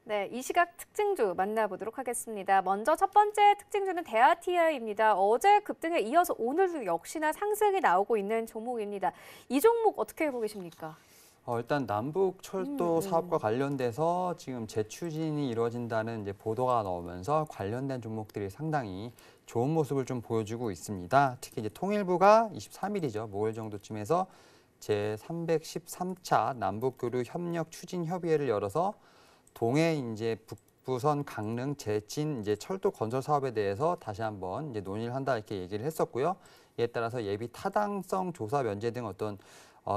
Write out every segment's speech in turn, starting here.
네, 이 시각 특징주 만나보도록 하겠습니다. 먼저 첫 번째 특징주는 대아티아입니다. 어제 급등에 이어서 오늘도 역시나 상승이 나오고 있는 종목입니다. 이 종목 어떻게 보고 계십니까? 일단 남북 철도 사업과 관련돼서 지금 재추진이 이루어진다는 이제 보도가 나오면서 관련된 종목들이 상당히 좋은 모습을 좀 보여주고 있습니다. 특히 이제 통일부가 23일이죠. 목요일 정도쯤에서 제313차 남북교류 협력 추진 협의회를 열어서 동해 이제 북부선 강릉 재진 이제 철도 건설 사업에 대해서 다시 한번 이제 논의를 한다 이렇게 얘기를 했었고요. 이에 따라서 예비 타당성 조사 면제 등 어떤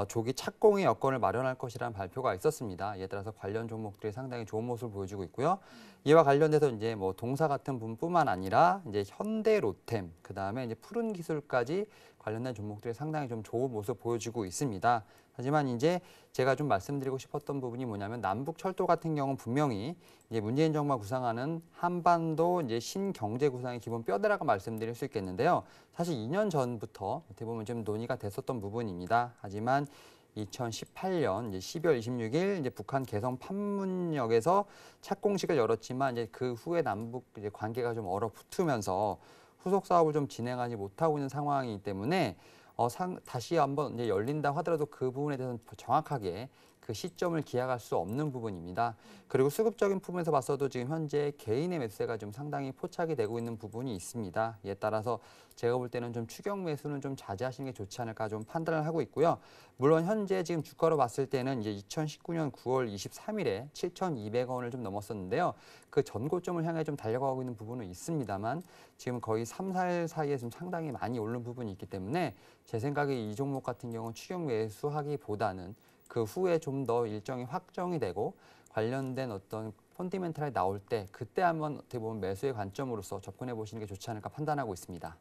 조기 착공의 여건을 마련할 것이라는 발표가 있었습니다. 이에 따라서 관련 종목들이 상당히 좋은 모습을 보여주고 있고요. 이와 관련돼서 이제 뭐 동사 같은 부분뿐만 아니라 이제 현대 로템, 그다음에 이제 푸른 기술까지 관련된 종목들이 상당히 좀 좋은 모습 보여주고 있습니다. 하지만 이제 제가 좀 말씀드리고 싶었던 부분이 뭐냐면 남북 철도 같은 경우는 분명히 이제 문재인 정부가 구상하는 한반도 이제 신경제 구상의 기본 뼈대라고 말씀드릴 수 있겠는데요. 사실 2년 전부터 어떻게 보면 좀 논의가 됐었던 부분입니다. 하지만 2018년 이제 12월 26일 이제 북한 개성 판문역에서 착공식을 열었지만 이제 그 후에 남북 이제 관계가 좀 얼어붙으면서 후속 사업을 좀 진행하지 못하고 있는 상황이기 때문에 다시 한번 이제 열린다 하더라도 그 부분에 대해서는 정확하게 그 시점을 기약할 수 없는 부분입니다. 그리고 수급적인 부분에서 봤어도 지금 현재 개인의 매수세가 좀 상당히 포착이 되고 있는 부분이 있습니다. 이에 따라서 제가 볼 때는 좀 추격 매수는 좀 자제하시는 게 좋지 않을까 좀 판단을 하고 있고요. 물론 현재 지금 주가로 봤을 때는 이제 2019년 9월 23일에 7,200원을 좀 넘었었는데요. 그 전고점을 향해 좀 달려가고 있는 부분은 있습니다만 지금 거의 3, 4일 사이에 좀 상당히 많이 오른 부분이 있기 때문에 제 생각에 이 종목 같은 경우는 추격 매수하기보다는 그 후에 좀 더 일정이 확정이 되고 관련된 어떤 펀디멘탈이 나올 때 그때 한번 어떻게 보면 매수의 관점으로서 접근해 보시는 게 좋지 않을까 판단하고 있습니다.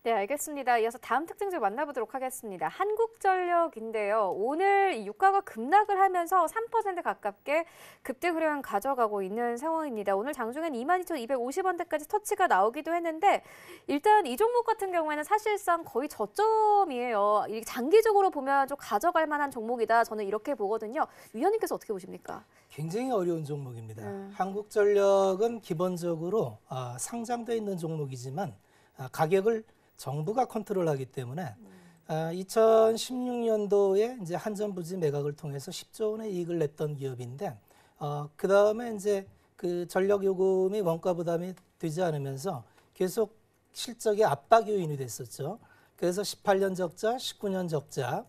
네, 알겠습니다. 이어서 다음 특징주 만나보도록 하겠습니다. 한국전력인데요. 오늘 유가가 급락을 하면서 3% 가깝게 급등 흐름 가져가고 있는 상황입니다. 오늘 장중엔 22,250원대까지 터치가 나오기도 했는데 일단 이 종목 같은 경우에는 사실상 거의 저점이에요. 장기적으로 보면 좀 가져갈 만한 종목이다. 저는 이렇게 보거든요. 위원님께서 어떻게 보십니까? 굉장히 어려운 종목입니다. 한국전력은 기본적으로 상장돼 있는 종목이지만 가격을 정부가 컨트롤하기 때문에 2016년도에 이제 한전부지 매각을 통해서 10조 원의 이익을 냈던 기업인데 그 다음에 이제 그 전력 요금이 원가 부담이 되지 않으면서 계속 실적의 압박 요인이 됐었죠. 그래서 18년 적자, 19년 적자.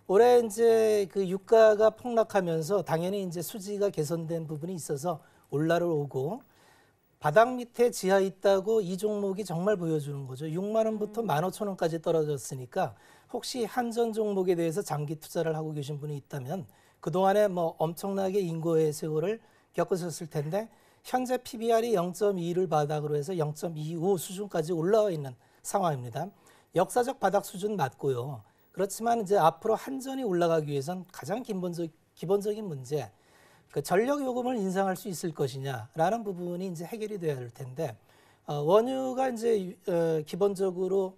올해 이제 그 유가가 폭락하면서 당연히 이제 수지가 개선된 부분이 있어서 올라오고. 바닥 밑에 지하 있다고 이 종목이 정말 보여주는 거죠. 6만 원부터 15,000원까지 떨어졌으니까 혹시 한전 종목에 대해서 장기 투자를 하고 계신 분이 있다면 그동안에 뭐 엄청나게 인고의 세월을 겪으셨을 텐데 현재 PBR이 0.2를 바닥으로 해서 0.25 수준까지 올라와 있는 상황입니다. 역사적 바닥 수준 맞고요. 그렇지만 이제 앞으로 한전이 올라가기 위해선 가장 기본적인 문제, 그 전력 요금을 인상할 수 있을 것이냐라는 부분이 이제 해결이 돼야 할 텐데 원유가 이제 기본적으로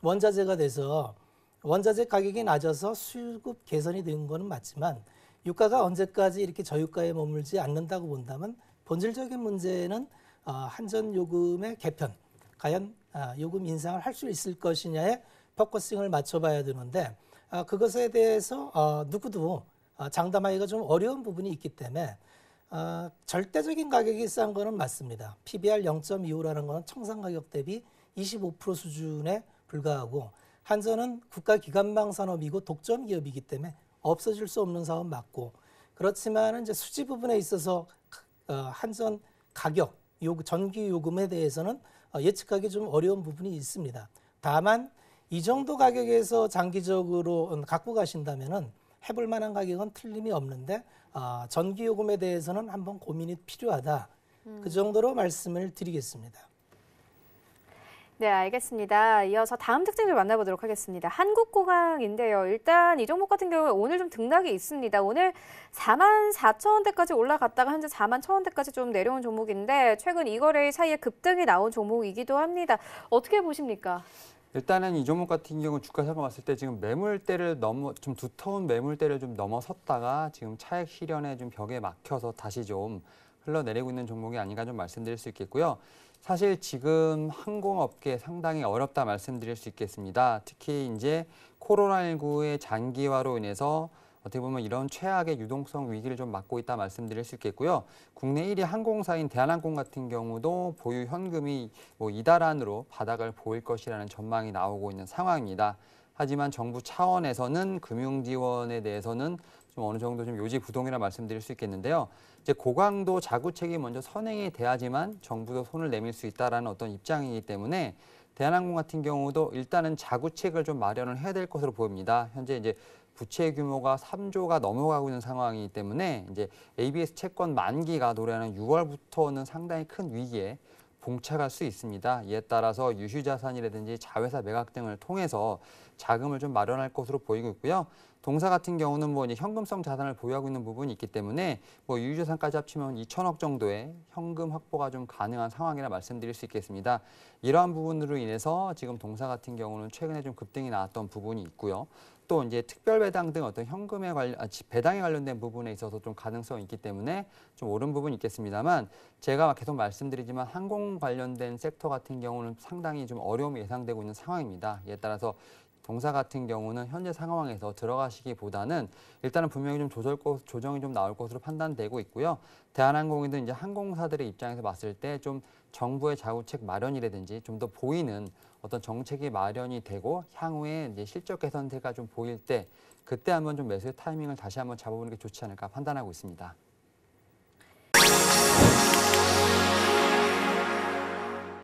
원자재가 돼서 원자재 가격이 낮아서 수급 개선이 된 거는 맞지만 유가가 언제까지 이렇게 저유가에 머물지 않는다고 본다면 본질적인 문제는 한전 요금의 개편, 과연 요금 인상을 할 수 있을 것이냐에 포커싱을 맞춰봐야 되는데 그것에 대해서 누구도 장담하기가 좀 어려운 부분이 있기 때문에 절대적인 가격이 싼 거는 맞습니다. PBR 0.25라는 거는 청산 가격 대비 25% 수준에 불과하고 한전은 국가기관망 산업이고 독점 기업이기 때문에 없어질 수 없는 사업 맞고 그렇지만 이제 수지 부분에 있어서 한전 가격, 전기 요금에 대해서는 예측하기 좀 어려운 부분이 있습니다. 다만 이 정도 가격에서 장기적으로 갖고 가신다면은 해볼 만한 가격은 틀림이 없는데 전기요금에 대해서는 한번 고민이 필요하다. 그 정도로 말씀을 드리겠습니다. 네, 알겠습니다. 이어서 다음 특징을 만나보도록 하겠습니다. 한국공항인데요. 일단 이 종목 같은 경우에 오늘 좀 등락이 있습니다. 오늘 44,000원대까지 올라갔다가 현재 41,000원대까지 좀 내려온 종목인데 최근 이 거래 사이에 급등이 나온 종목이기도 합니다. 어떻게 보십니까? 일단은 이 종목 같은 경우 주가 상황 봤을 때 지금 매물대를 좀 두터운 매물대를 좀 넘어섰다가 지금 차익 실현의 좀 벽에 막혀서 다시 좀 흘러내리고 있는 종목이 아닌가 좀 말씀드릴 수 있겠고요. 사실 지금 항공업계 상당히 어렵다 말씀드릴 수 있겠습니다. 특히 이제 코로나19의 장기화로 인해서 어떻게 보면 이런 최악의 유동성 위기를 좀 맞고 있다 말씀드릴 수 있겠고요. 국내 1위 항공사인 대한항공 같은 경우도 보유 현금이 이달 안으로 바닥을 보일 것이라는 전망이 나오고 있는 상황입니다. 하지만 정부 차원에서는 금융 지원에 대해서는 좀 어느 정도 좀 요지부동이라 말씀드릴 수 있겠는데요. 이제 고강도 자구책이 먼저 선행이 돼야지만 정부도 손을 내밀 수 있다라는 어떤 입장이기 때문에 대한항공 같은 경우도 일단은 자구책을 좀 마련을 해야 될 것으로 보입니다. 현재 이제 부채 규모가 3조가 넘어가고 있는 상황이기 때문에 이제 ABS 채권 만기가 올해는 6월부터는 상당히 큰 위기에 봉착할 수 있습니다. 이에 따라서 유휴자산이라든지 자회사 매각 등을 통해서 자금을 좀 마련할 것으로 보이고 있고요. 동사 같은 경우는 이제 현금성 자산을 보유하고 있는 부분이 있기 때문에 유휴자산까지 합치면 2천억 정도의 현금 확보가 좀 가능한 상황이라 말씀드릴 수 있겠습니다. 이러한 부분으로 인해서 지금 동사 같은 경우는 최근에 좀 급등이 나왔던 부분이 있고요. 또 이제 특별 배당 등 어떤 현금에 배당에 관련된 부분에 있어서 좀 가능성이 있기 때문에 좀 오른 부분이 있겠습니다만 제가 계속 말씀드리지만 항공 관련된 섹터 같은 경우는 상당히 좀 어려움이 예상되고 있는 상황입니다. 이에 따라서 동사 같은 경우는 현재 상황에서 들어가시기보다는 일단은 분명히 좀 조정이 좀 나올 것으로 판단되고 있고요. 대한항공이든 이제 항공사들의 입장에서 봤을 때 좀 정부의 자구책 마련이라든지 좀 더 보이는 어떤 정책이 마련이 되고 향후에 이제 실적 개선세가 좀 보일 때 그때 한번 좀 매수의 타이밍을 다시 한번 잡아보는 게 좋지 않을까 판단하고 있습니다.